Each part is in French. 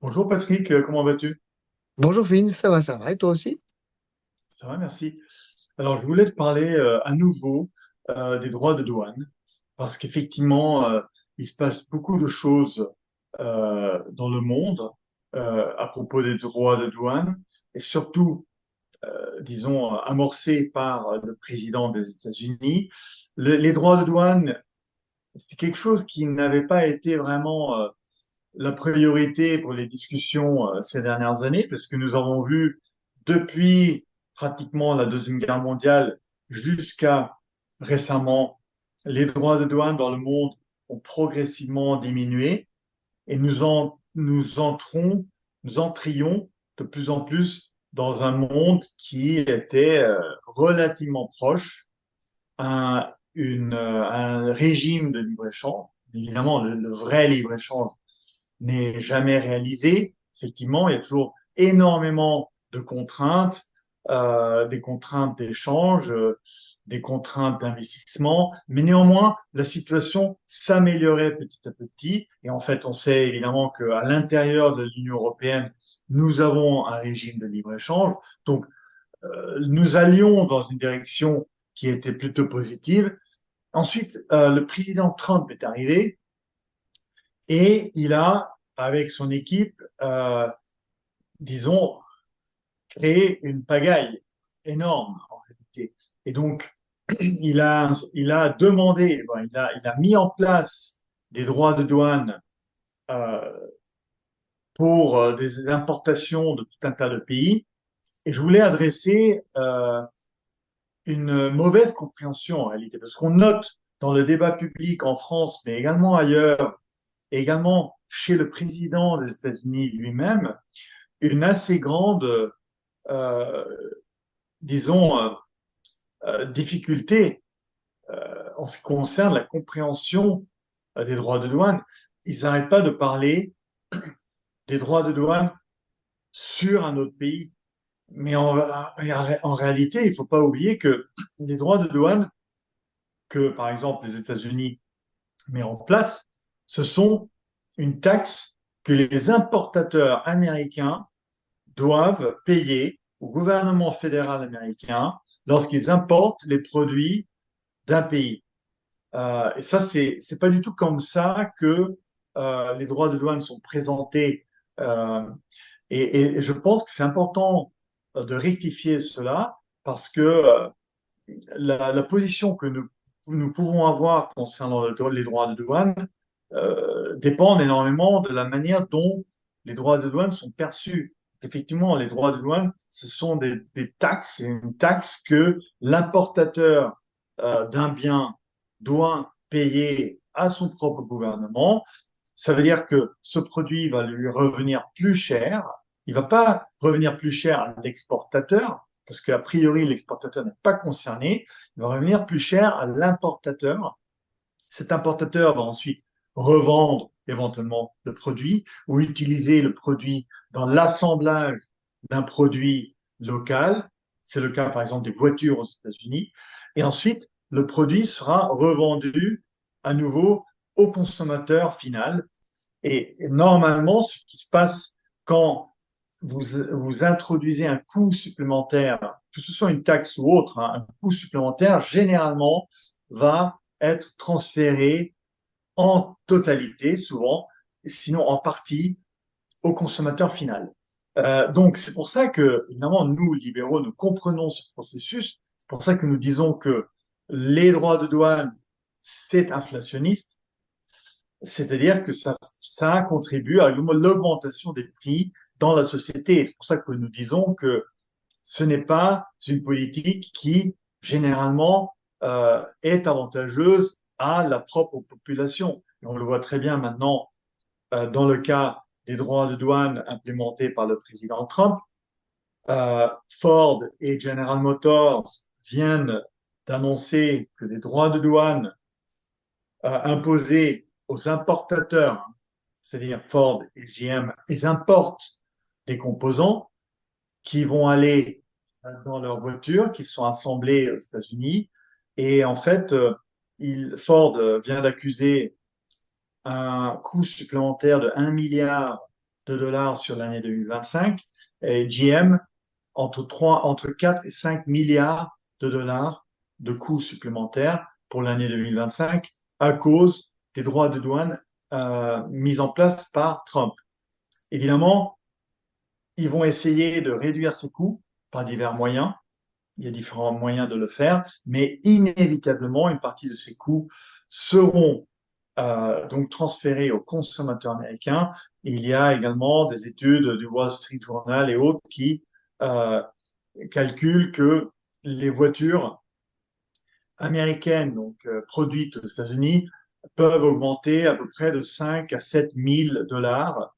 Bonjour Patrick, comment vas-tu? Bonjour Phil, ça va, et toi aussi? Ça va, merci. Alors, je voulais te parler à nouveau des droits de douane, parce qu'effectivement, il se passe beaucoup de choses dans le monde à propos des droits de douane, et surtout, disons, amorcés par le président des États-Unis. Les droits de douane, c'est quelque chose qui n'avait pas été vraiment la priorité pour les discussions ces dernières années, parce que nous avons vu depuis pratiquement la Deuxième Guerre mondiale jusqu'à récemment, les droits de douane dans le monde ont progressivement diminué et nous entrions de plus en plus dans un monde qui était relativement proche à un régime de libre-échange. Évidemment, le vrai libre-échange n'est jamais réalisé. Effectivement, il y a toujours énormément de contraintes, des contraintes d'échange, des contraintes d'investissement, mais néanmoins, la situation s'améliorait petit à petit. Et en fait, on sait évidemment qu'à l'intérieur de l'Union européenne, nous avons un régime de libre-échange. Donc, nous allions dans une direction qui était plutôt positive. Ensuite, le président Trump est arrivé et il a, avec son équipe, disons, créé une pagaille énorme en réalité. Et donc, il a demandé, bon, il a mis en place des droits de douane euh, pour des importations de tout un tas de pays. Et je voulais adresser une mauvaise compréhension en réalité, parce qu'on note dans le débat public en France, mais également ailleurs, et également chez le président des États-Unis lui-même, une assez grande, euh, disons, difficulté en ce qui concerne la compréhension des droits de douane. Ils n'arrêtent pas de parler des droits de douane sur un autre pays. Mais en réalité, il ne faut pas oublier que les droits de douane que, par exemple, les États-Unis mettent en place, ce sont une taxe que les importateurs américains doivent payer au gouvernement fédéral américain lorsqu'ils importent les produits d'un pays. Et ça, c'est pas du tout comme ça que les droits de douane sont présentés. Euh, et je pense que c'est important de rectifier cela parce que la position que nous pouvons avoir concernant les droits de douane dépendent énormément de la manière dont les droits de douane sont perçus. Effectivement, les droits de douane, ce sont des taxes, c'est une taxe que l'importateur d'un bien doit payer à son propre gouvernement. Ça veut dire que ce produit va lui revenir plus cher. Il va pas revenir plus cher à l'exportateur, parce qu'a priori, l'exportateur n'est pas concerné. Il va revenir plus cher à l'importateur. Cet importateur va ensuite revendre éventuellement le produit ou utiliser le produit dans l'assemblage d'un produit local. C'est le cas, par exemple, des voitures aux États-Unis. Et ensuite, le produit sera revendu à nouveau au consommateur final. Et normalement, ce qui se passe quand vous introduisez un coût supplémentaire, que ce soit une taxe ou autre, hein, un coût supplémentaire, généralement, va être transféré en totalité, souvent, sinon en partie, au consommateur final. Donc, c'est pour ça que, évidemment, nous, libéraux, nous comprenons ce processus. C'est pour ça que nous disons que les droits de douane, c'est inflationniste, c'est-à-dire que ça contribue à l'augmentation des prix dans la société. Et c'est pour ça que nous disons que ce n'est pas une politique qui, généralement, est avantageuse à la propre population. Et on le voit très bien maintenant dans le cas des droits de douane implémentés par le président Trump. Ford et General Motors viennent d'annoncer que les droits de douane imposés aux importateurs, c'est-à-dire Ford et GM, ils importent des composants qui vont aller dans leurs voitures, qui sont assemblées aux États-Unis. Et en fait, Ford vient d'accuser un coût supplémentaire de 1 milliard de dollars sur l'année 2025 et GM entre 4 et 5 milliards de dollars de coûts supplémentaires pour l'année 2025 à cause des droits de douane mis en place par Trump. Évidemment, ils vont essayer de réduire ces coûts par divers moyens. Il y a différents moyens de le faire, mais inévitablement, une partie de ces coûts seront donc transférés aux consommateurs américains. Et il y a également des études du Wall Street Journal et autres qui calculent que les voitures américaines, donc produites aux États-Unis, peuvent augmenter à peu près de 5 à 7 000 dollars,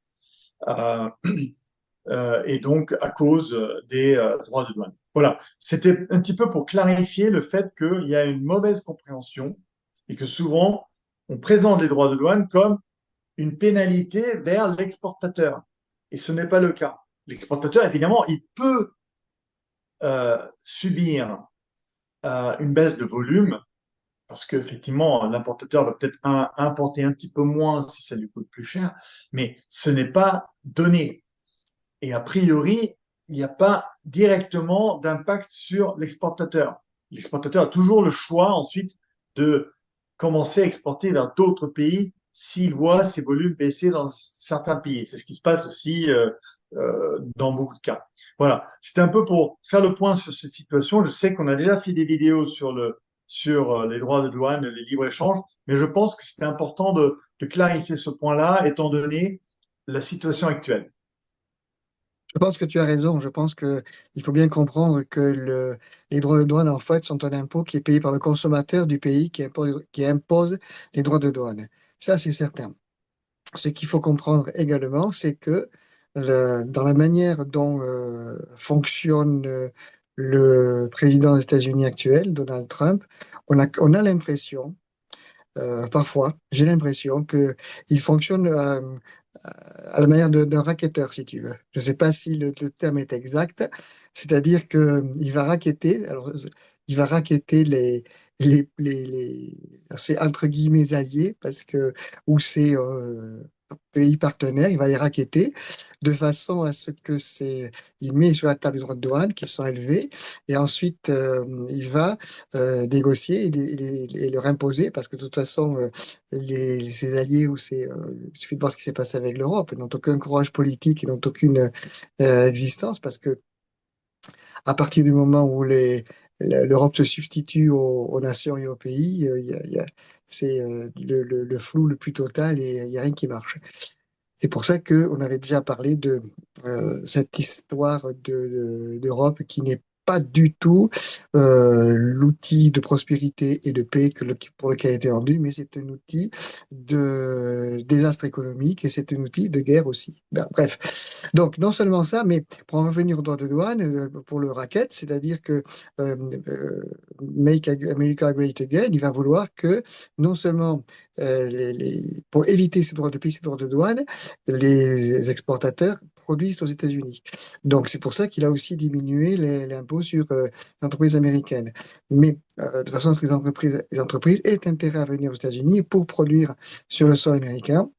et donc à cause des droits de douane. Voilà, c'était un petit peu pour clarifier le fait qu'il y a une mauvaise compréhension et que souvent on présente les droits de douane comme une pénalité vers l'exportateur. Et ce n'est pas le cas. L'exportateur, évidemment, il peut subir une baisse de volume parce qu'effectivement, l'importateur va peut-être importer un petit peu moins si ça lui coûte plus cher, mais ce n'est pas donné. Et a priori, il n'y a pas directement d'impact sur l'exportateur. L'exportateur a toujours le choix ensuite de commencer à exporter vers d'autres pays s'il voit ses volumes baisser dans certains pays. C'est ce qui se passe aussi dans beaucoup de cas. Voilà, c'était un peu pour faire le point sur cette situation. Je sais qu'on a déjà fait des vidéos sur les droits de douane, les libres-échanges, mais je pense que c'était important de clarifier ce point-là, étant donné la situation actuelle. Je pense que tu as raison. Je pense que il faut bien comprendre que les droits de douane, en fait, sont un impôt qui est payé par le consommateur du pays qui impose les droits de douane. Ça, c'est certain. Ce qu'il faut comprendre également, c'est que dans la manière dont fonctionne le président des États-Unis actuel, Donald Trump, on a l'impression, parfois, j'ai l'impression que il fonctionne à la manière d'un racketteur, si tu veux. Je ne sais pas si le terme est exact, c'est-à-dire que il va racketter. Alors, il va racketter ses entre guillemets alliés parce que ou ses pays partenaires, il va les racketter de façon à ce que il met sur la table les droits de douane qui sont élevés et ensuite il va négocier et leur imposer parce que de toute façon ses alliés ou il suffit de voir ce qui s'est passé avec l'Europe, ils n'ont aucun courage politique, ils n'ont aucune existence parce que à partir du moment où l'Europe se substitue aux nations et aux pays, c'est le flou le plus total et il n'y a rien qui marche. C'est pour ça qu'on avait déjà parlé de cette histoire d'Europe qui n'est pas du tout l'outil de prospérité et de paix pour lequel a été vendu, mais c'est un outil de désastre économique et c'est un outil de guerre aussi. Ben, bref, donc non seulement ça, mais pour en revenir au droit de douane, pour le racket, c'est-à-dire que euh, euh, Make America Great Again, il va vouloir que non seulement pour éviter ces droits de paix, ces droits de douane, les exportateurs produisent aux États-Unis. Donc c'est pour ça qu'il a aussi diminué l'impôt sur les entreprises américaines. Mais de toute façon, les entreprises aient intérêt à venir aux États-Unis pour produire sur le sol américain.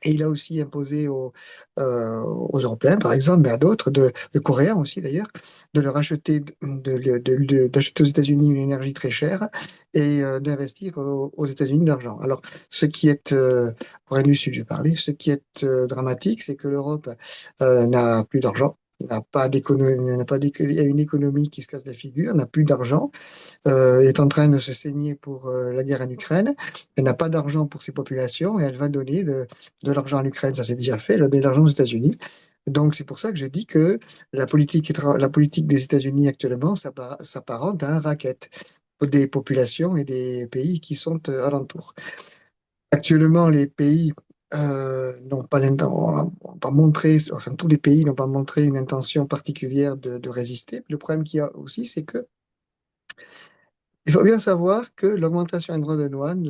Et il a aussi imposé aux Européens, par exemple, mais à d'autres, de Coréens aussi d'ailleurs, de leur acheter, d'acheter aux États-Unis une énergie très chère et d'investir aux États-Unis de l'argent. Alors, ce qui est, pour du Sud, je parlais, ce qui est dramatique, c'est que l'Europe n'a plus d'argent. N'a pas d'économie, il y a une économie qui se casse la figure, n'a plus d'argent, est en train de se saigner pour la guerre en Ukraine. Elle n'a pas d'argent pour ses populations et elle va donner de l'argent à l'Ukraine. Ça s'est déjà fait. Elle a donné de l'argent aux États-Unis. Donc c'est pour ça que je dis que la politique des États-Unis actuellement s'apparente à un racket des populations et des pays qui sont alentours. Actuellement, les pays n'ont pas montré, enfin tous les pays n'ont pas montré une intention particulière de résister. Le problème qu'il y a aussi, c'est que il faut bien savoir que l'augmentation des droits de douane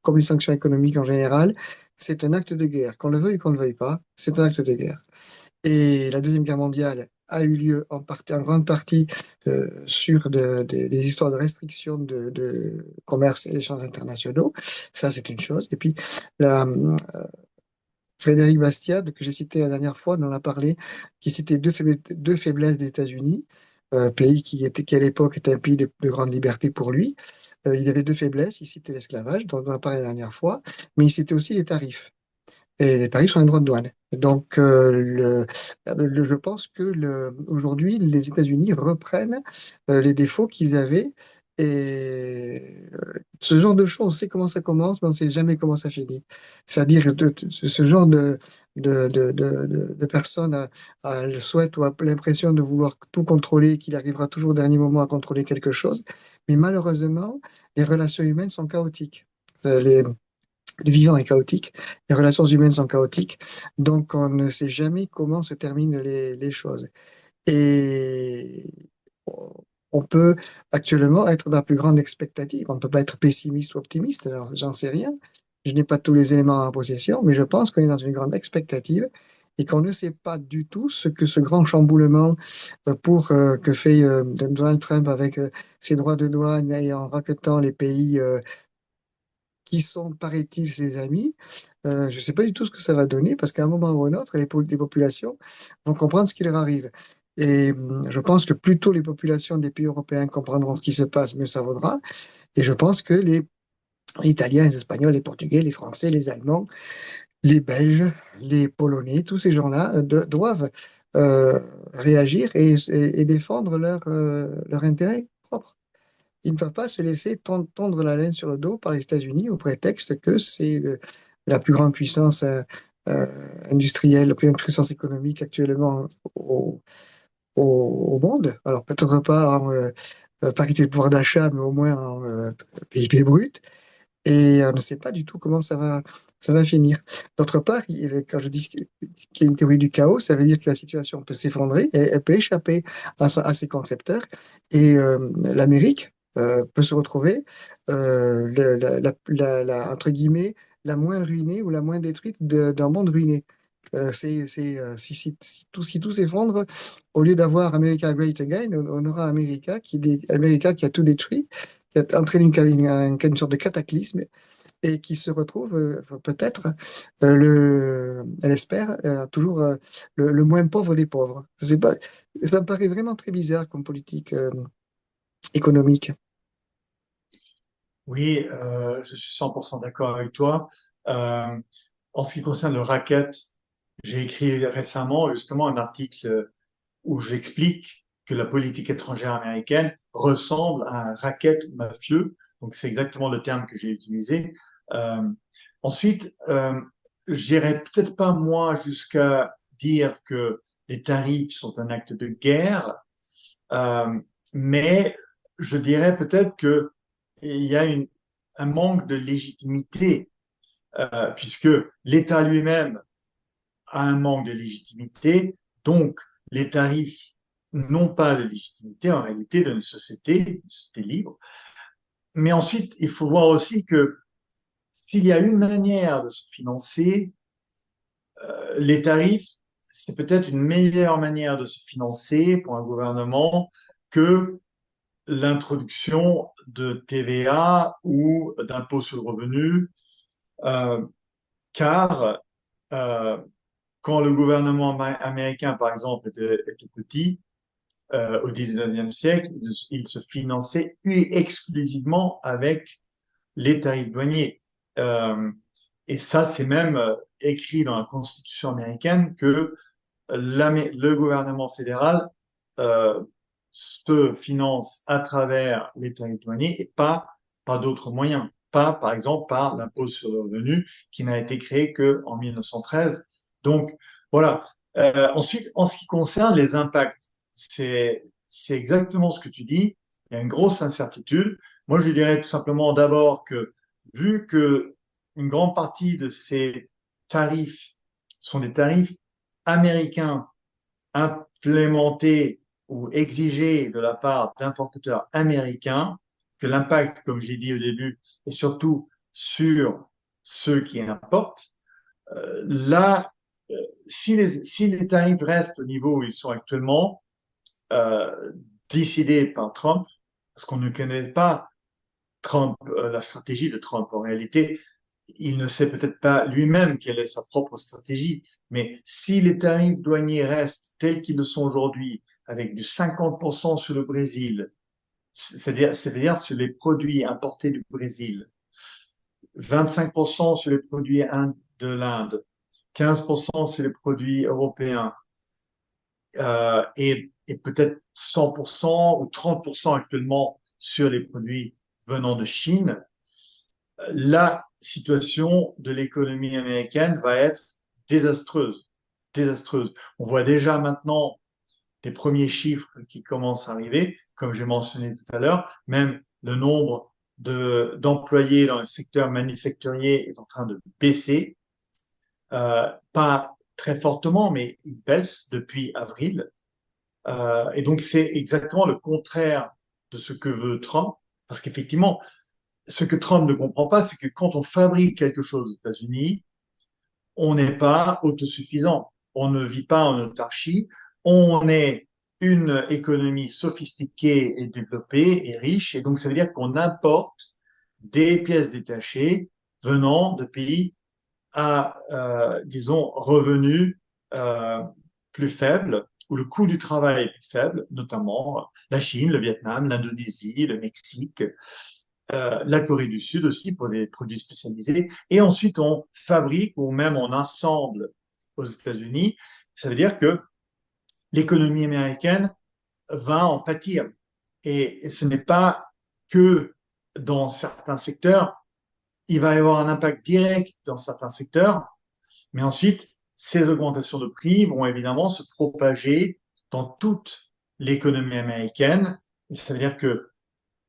comme les sanctions économiques en général, c'est un acte de guerre. Qu'on le veuille ou qu'on ne le veuille pas, c'est un acte de guerre. Et la Deuxième Guerre mondiale a eu lieu en grande partie sur des histoires de restriction de commerce et d'échanges internationaux. Ça, c'est une chose. Et puis, la, Frédéric Bastiat, que j'ai cité la dernière fois, on en a parlé, qui citait deux faiblesses des États-Unis, pays qui à l'époque était un pays de grande liberté pour lui. Il avait deux faiblesses. Il citait l'esclavage, dont on a parlé la dernière fois, mais il citait aussi les tarifs. Et les tarifs sont un droit de douane. Donc, je pense que aujourd'hui, les États-Unis reprennent les défauts qu'ils avaient. Et ce genre de choses, on sait comment ça commence, mais on ne sait jamais comment ça finit. C'est-à-dire ce genre de personnes a le souhait ou a l'impression de vouloir tout contrôler, qu'il arrivera toujours au dernier moment à contrôler quelque chose. Mais malheureusement, les relations humaines sont chaotiques. Les, le vivant est chaotique, les relations humaines sont chaotiques, donc on ne sait jamais comment se terminent les choses. Et on peut actuellement être dans la plus grande expectative. On ne peut pas être pessimiste ou optimiste, alors j'en sais rien. Je n'ai pas tous les éléments en possession, mais je pense qu'on est dans une grande expectative et qu'on ne sait pas du tout ce que ce grand chamboulement que fait Donald Trump avec ses droits de douane et en racketant les pays qui sont, paraît-il, ses amis. Je ne sais pas du tout ce que ça va donner, parce qu'à un moment ou à un autre, les populations vont comprendre ce qui leur arrive. Et je pense que plus tôt les populations des pays européens comprendront ce qui se passe, mieux ça vaudra. Et je pense que les Italiens, les Espagnols, les Portugais, les Français, les Allemands, les Belges, les Polonais, tous ces gens-là doivent réagir et défendre leur intérêt propre. Il ne va pas se laisser tendre la laine sur le dos par les États-Unis au prétexte que c'est la plus grande puissance euh, industrielle, la plus grande puissance économique actuellement au monde. Alors peut-être pas en parité de pouvoir d'achat, mais au moins en PIB brut. Et on ne sait pas du tout comment ça va finir. D'autre part, quand je dis qu'il y a une théorie du chaos, ça veut dire que la situation peut s'effondrer, et elle peut échapper à ses concepteurs, et l'Amérique peut se retrouver entre guillemets la moins ruinée ou la moins détruite d'un monde ruiné. Si tout s'effondre, au lieu d'avoir America Great Again, on aura America qui a tout détruit, qui a entraîné une sorte de cataclysme et qui se retrouve peut-être, elle espère, toujours le moins pauvre des pauvres. Je sais pas, ça me paraît vraiment très bizarre comme politique économique. Oui, je suis 100% d'accord avec toi. Euh, En ce qui concerne le racket, j'ai écrit récemment justement un article où j'explique que la politique étrangère américaine ressemble à un racket mafieux. Donc c'est exactement le terme que j'ai utilisé. Euh, Ensuite, j'irai peut-être pas moi jusqu'à dire que les tarifs sont un acte de guerre, euh, mais je dirais peut-être que il y a un manque de légitimité, puisque l'État lui-même a un manque de légitimité, donc les tarifs n'ont pas de légitimité en réalité d'une société libre. Mais ensuite, il faut voir aussi que s'il y a une manière de se financer, les tarifs, c'est peut-être une meilleure manière de se financer pour un gouvernement que l'introduction de TVA ou d'impôt sur le revenu, euh, car euh, quand le gouvernement américain, par exemple, était petit, au 19e siècle, il se finançait exclusivement avec les tarifs douaniers. Euh, et ça, c'est même écrit dans la Constitution américaine que le gouvernement fédéral euh, se finance à travers les tarifs douaniers et pas d'autres moyens. Pas, par exemple, par l'impôt sur le revenu qui n'a été créé qu'en 1913. Donc, voilà. Ensuite, en ce qui concerne les impacts, c'est exactement ce que tu dis. Il y a une grosse incertitude. Moi, je dirais tout simplement d'abord que vu que une grande partie de ces tarifs sont des tarifs américains implémentés ou exigés de la part d'importateurs américains, que l'impact, comme j'ai dit au début, est surtout sur ceux qui importent. Là, si les tarifs restent au niveau où ils sont actuellement, euh, décidés par Trump, parce qu'on ne connaît pas Trump, la stratégie de Trump. En réalité, il ne sait peut-être pas lui-même quelle est sa propre stratégie, mais si les tarifs douaniers restent tels qu'ils le sont aujourd'hui, avec du 50% sur le Brésil, c'est-à-dire sur les produits importés du Brésil, 25% sur les produits de l'Inde, 15% sur les produits européens, et peut-être 100% ou 30% actuellement sur les produits venant de Chine, la situation de l'économie américaine va être désastreuse, désastreuse. On voit déjà maintenant des premiers chiffres qui commencent à arriver, comme j'ai mentionné tout à l'heure, même le nombre d'employés dans le secteur manufacturier est en train de baisser, pas très fortement, mais il baisse depuis avril. Et donc c'est exactement le contraire de ce que veut Trump, parce qu'effectivement, ce que Trump ne comprend pas, c'est que quand on fabrique quelque chose aux États-Unis, on n'est pas autosuffisant. On ne vit pas en autarcie. On est une économie sophistiquée et développée et riche. Et donc, ça veut dire qu'on importe des pièces détachées venant de pays à, disons, revenus euh, plus faibles, où le coût du travail est plus faible, notamment la Chine, le Vietnam, l'Indonésie, le Mexique, la Corée du Sud aussi pour des produits spécialisés. Et ensuite, on fabrique ou même on assemble aux États-Unis. Ça veut dire que l'économie américaine va en pâtir. Et ce n'est pas que dans certains secteurs, il va y avoir un impact direct dans certains secteurs, mais ensuite, ces augmentations de prix vont évidemment se propager dans toute l'économie américaine. Et ça veut dire que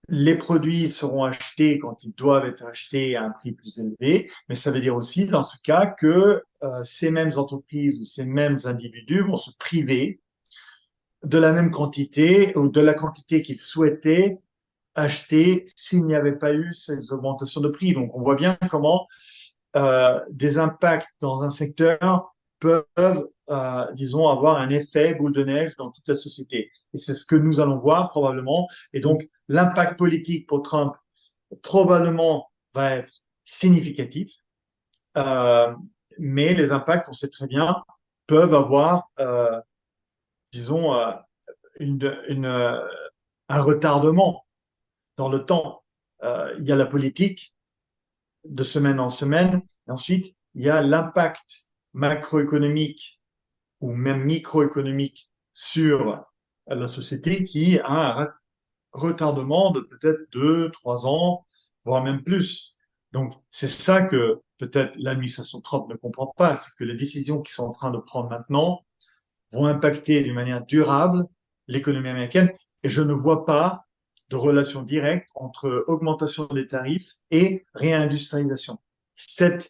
les produits seront achetés quand ils doivent être achetés à un prix plus élevé, mais ça veut dire aussi dans ce cas que ces mêmes entreprises ou ces mêmes individus vont se priver de la même quantité ou de la quantité qu'ils souhaitaient acheter s'il n'y avait pas eu ces augmentations de prix. Donc on voit bien comment des impacts dans un secteur peuvent, disons, avoir un effet boule de neige dans toute la société. Et c'est ce que nous allons voir probablement. Et donc, l'impact politique pour Trump probablement va être significatif, euh, mais les impacts, on sait très bien, peuvent avoir, disons, une, un retardement dans le temps. Il y a la politique de semaine en semaine, et ensuite, il y a l'impact macroéconomique ou même microéconomique sur la société qui a un retardement de peut-être 2, 3 ans, voire même plus. Donc, c'est ça que peut-être l'administration Trump ne comprend pas, c'est que les décisions qu'ils sont en train de prendre maintenant vont impacter d'une manière durable l'économie américaine. Et je ne vois pas de relation directe entre augmentation des tarifs et réindustrialisation. Ce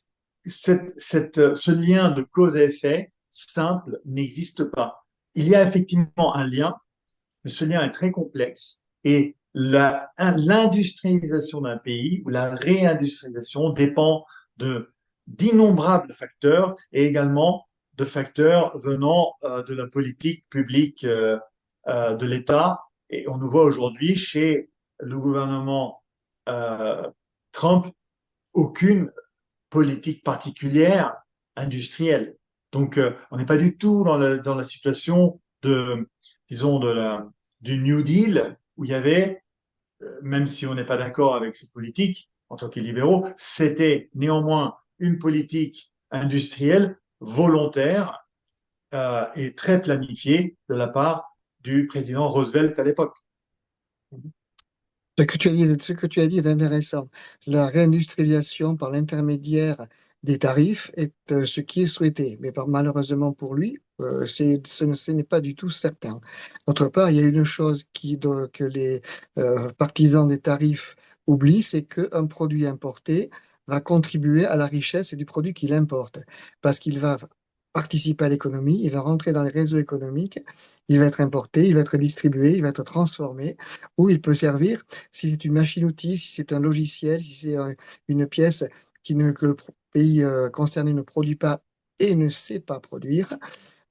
lien de cause à effet simple n'existe pas. Il y a effectivement un lien, mais ce lien est très complexe et l'industrialisation d'un pays ou la réindustrialisation dépend d'innombrables facteurs et également de facteurs venant de la politique publique de l'État. Et on nous voit aujourd'hui chez le gouvernement euh, Trump aucune politique particulière industrielle. Donc, on n'est pas du tout dans la situation disons, du New Deal où il y avait, même si on n'est pas d'accord avec cette politique en tant que libéraux, c'était néanmoins une politique industrielle volontaire et très planifiée de la part du président Roosevelt à l'époque. Ce que tu as dit est intéressant. La réindustrialisation par l'intermédiaire des tarifs est ce qui est souhaité, mais malheureusement pour lui, ce n'est pas du tout certain. D'autre part, il y a une chose que les partisans des tarifs oublient, c'est qu'un produit importé va contribuer à la richesse du produit qu'il importe, parce qu'il va participer à l'économie, il va rentrer dans les réseaux économiques, il va être importé, il va être distribué, il va être transformé, ou il peut servir si c'est une machine-outil, si c'est un logiciel, si c'est une pièce que le pays concerné ne produit pas et ne sait pas produire,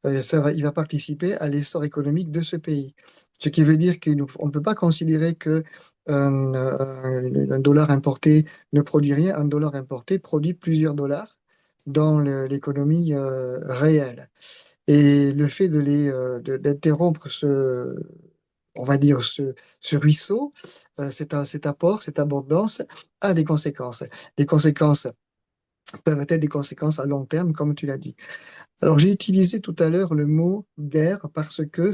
il va participer à l'essor économique de ce pays. Ce qui veut dire qu'on ne peut pas considérer que un dollar importé ne produit rien, un dollar importé produit plusieurs dollars dans l'économie réelle. Et le fait d'interrompre on va dire, ce ruisseau, cet apport, cette abondance a des conséquences. Des conséquences peuvent être des conséquences à long terme, comme tu l'as dit. Alors, j'ai utilisé tout à l'heure le mot guerre parce que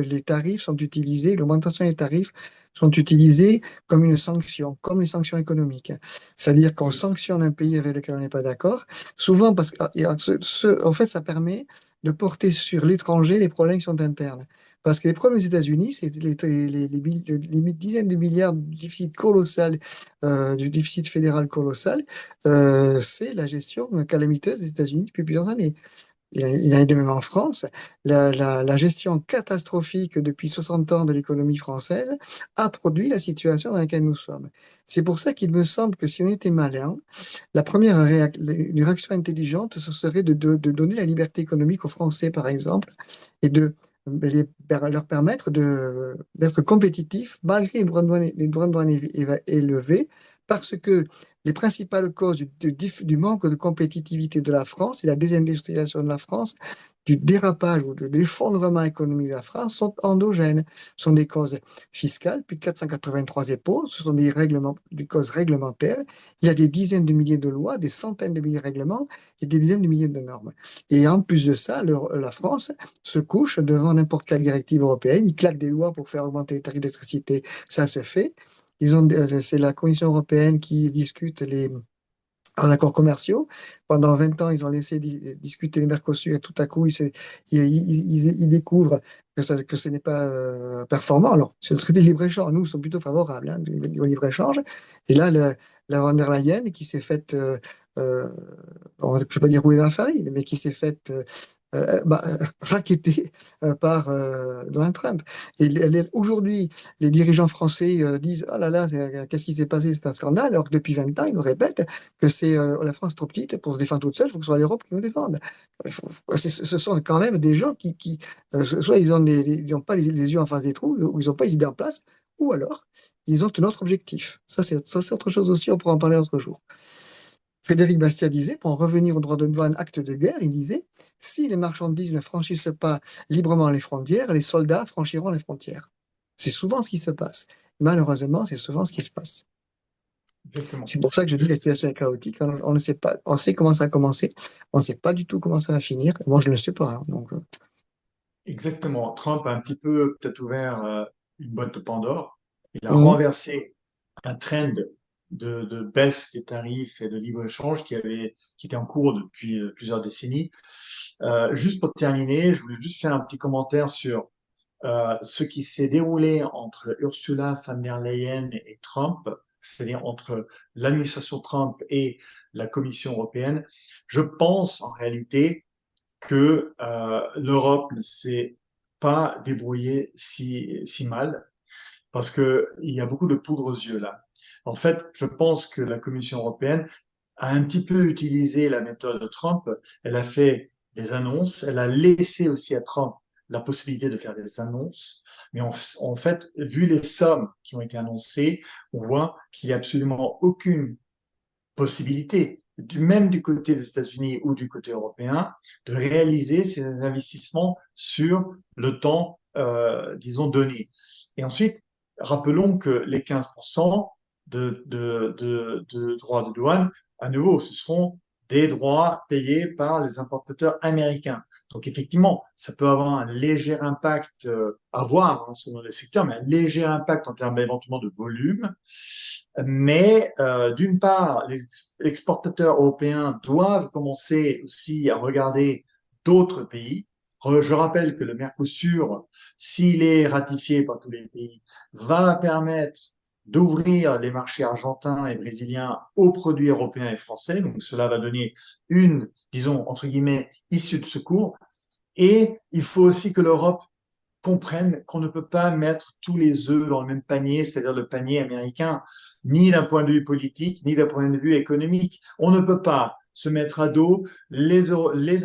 les tarifs sont utilisés, l'augmentation des tarifs sont utilisés comme une sanction, comme les sanctions économiques. C'est-à-dire qu'on Oui, sanctionne un pays avec lequel on n'est pas d'accord, souvent parce en fait, ça permet de porter sur l'étranger les problèmes qui sont internes. Parce que les problèmes aux États-Unis, c'est les dizaines de milliards de déficit colossal, du déficit fédéral colossal, c'est la gestion calamiteuse des États-Unis depuis plusieurs années. Il en est de même en France. La gestion catastrophique depuis 60 ans de l'économie française a produit la situation dans laquelle nous sommes. C'est pour ça qu'il me semble que si on était malin, une réaction intelligente, ce serait de donner la liberté économique aux Français, par exemple, et de leur permettre d'être compétitifs malgré les droits de douane élevés, parce que les principales causes du manque de compétitivité de la France et la désindustrialisation de la France, du dérapage ou de l'effondrement économique de la France sont endogènes. Ce sont des causes fiscales, plus de 483 impôts, ce sont des causes réglementaires. Il y a des dizaines de milliers de lois, des centaines de milliers de règlements et des dizaines de milliers de normes. Et en plus de ça, la France se couche devant n'importe quelle directive européenne, il claque des lois pour faire augmenter les tarifs d'électricité, ça se fait. C'est la Commission européenne qui discute en accords commerciaux. Pendant 20 ans, ils ont laissé discuter les Mercosur et tout à coup, ils découvrent que ce n'est pas performant. Alors, sur le traité de libre-échange, nous sommes plutôt favorables au libre-échange. Et là, la von der Leyen, qui s'est faite, je ne vais pas dire rouler dans la farine, mais qui s'est faite rackettée par Donald Trump. Et aujourd'hui, les dirigeants français disent, oh là là, qu'est-ce qui s'est passé? C'est un scandale. Alors que depuis 20 ans, ils nous répètent que c'est la France trop petite pour se défendre toute seule, il faut que ce soit l'Europe qui nous défende. Ce sont quand même des gens soit ils ont pas les yeux en face des trous, ou ils n'ont pas les idées en place, ou alors ils ont un autre objectif. Ça, c'est autre chose aussi, on pourra en parler un autre jour. Frédéric Bastiat disait, pour en revenir au droit de douane, acte de guerre, il disait, si les marchandises ne franchissent pas librement les frontières, les soldats franchiront les frontières. C'est souvent ce qui se passe. Malheureusement, c'est souvent ce qui se passe. exactement. C'est pour ça que je dis que la situation est chaotique. On ne sait pas, on sait comment ça a commencé, on ne sait pas du tout comment ça va finir. Moi, je ne le sais pas, hein. Donc, Exactement. Trump a un petit peu peut-être ouvert une boîte de Pandore. Il a mhm. renversé un trend de baisse des tarifs et de libre-échange qui était en cours depuis plusieurs décennies. Juste pour terminer, je voulais juste faire un petit commentaire sur ce qui s'est déroulé entre Ursula von der Leyen et Trump, c'est-à-dire entre l'administration Trump et la Commission européenne. Je pense en réalité que l'Europe ne s'est pas débrouillée si mal parce qu'il y a beaucoup de poudre aux yeux là. En fait, je pense que la Commission européenne a un petit peu utilisé la méthode de Trump. Elle a fait des annonces, elle a laissé aussi à Trump la possibilité de faire des annonces, mais en fait, vu les sommes qui ont été annoncées, on voit qu'il n'y a absolument aucune possibilité, même du côté des États-Unis ou du côté européen, de réaliser ces investissements sur le temps, disons, donné. Et ensuite, rappelons que les 15% de droits de douane, à nouveau, ce seront des droits payés par les importateurs américains. Donc effectivement, ça peut avoir un léger impact, à voir hein, selon les secteurs, mais un léger impact en termes éventuellement de volume. Mais d'une part, les exportateurs européens doivent commencer aussi à regarder d'autres pays. Je rappelle que le Mercosur, s'il est ratifié par tous les pays, va permettre d'ouvrir les marchés argentins et brésiliens aux produits européens et français. Donc cela va donner une, disons, entre guillemets, issue de secours. Et il faut aussi que l'Europe comprennent qu'on ne peut pas mettre tous les œufs dans le même panier, c'est-à-dire le panier américain, ni d'un point de vue politique, ni d'un point de vue économique. On ne peut pas se mettre à dos les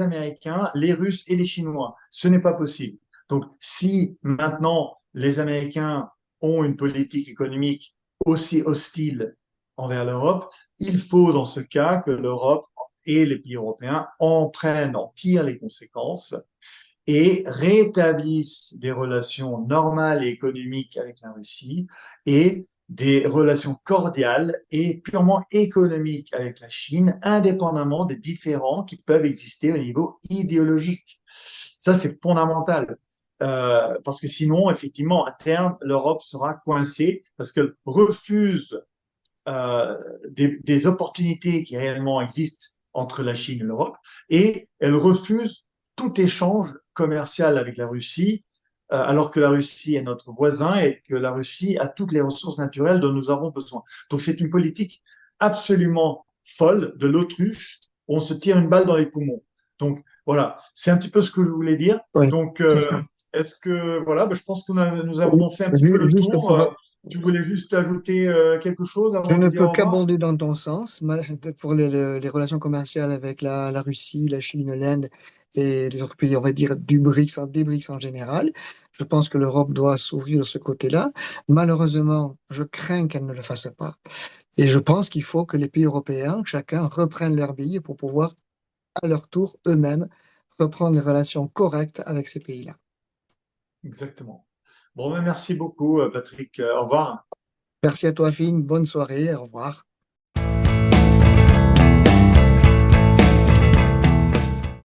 Américains, les Russes et les Chinois. Ce n'est pas possible. Donc, si maintenant les Américains ont une politique économique aussi hostile envers l'Europe, il faut dans ce cas que l'Europe et les pays européens en tirent les conséquences et rétablissent des relations normales et économiques avec la Russie et des relations cordiales et purement économiques avec la Chine, indépendamment des différends qui peuvent exister au niveau idéologique. Ça, c'est fondamental. Parce que sinon, effectivement, à terme, l'Europe sera coincée parce qu'elle refuse des opportunités qui réellement existent entre la Chine et l'Europe, et elle refuse tout échange commercial avec la Russie, alors que la Russie est notre voisin et que la Russie a toutes les ressources naturelles dont nous avons besoin. Donc c'est une politique absolument folle de l'autruche, où on se tire une balle dans les poumons. Donc voilà, c'est un petit peu ce que je voulais dire. Oui, Donc c'est ça. est-ce que voilà, ben, je pense que nous avons fait un petit peu le Juste tour. Tu voulais juste ajouter quelque chose je avant de ne dire peux au revoir? qu'abonder dans ton sens pour les relations commerciales avec la Russie, la Chine, l'Inde et les autres pays, on va dire, des BRICS en général. Je pense que l'Europe doit s'ouvrir de ce côté-là. Malheureusement, je crains qu'elle ne le fasse pas. Et je pense qu'il faut que les pays européens, chacun, reprennent leur billes pour pouvoir, à leur tour, eux-mêmes, reprendre des relations correctes avec ces pays-là. Exactement. Bon, ben, merci beaucoup, Patrick. Au revoir. Merci à toi, Finn. Bonne soirée. Au revoir.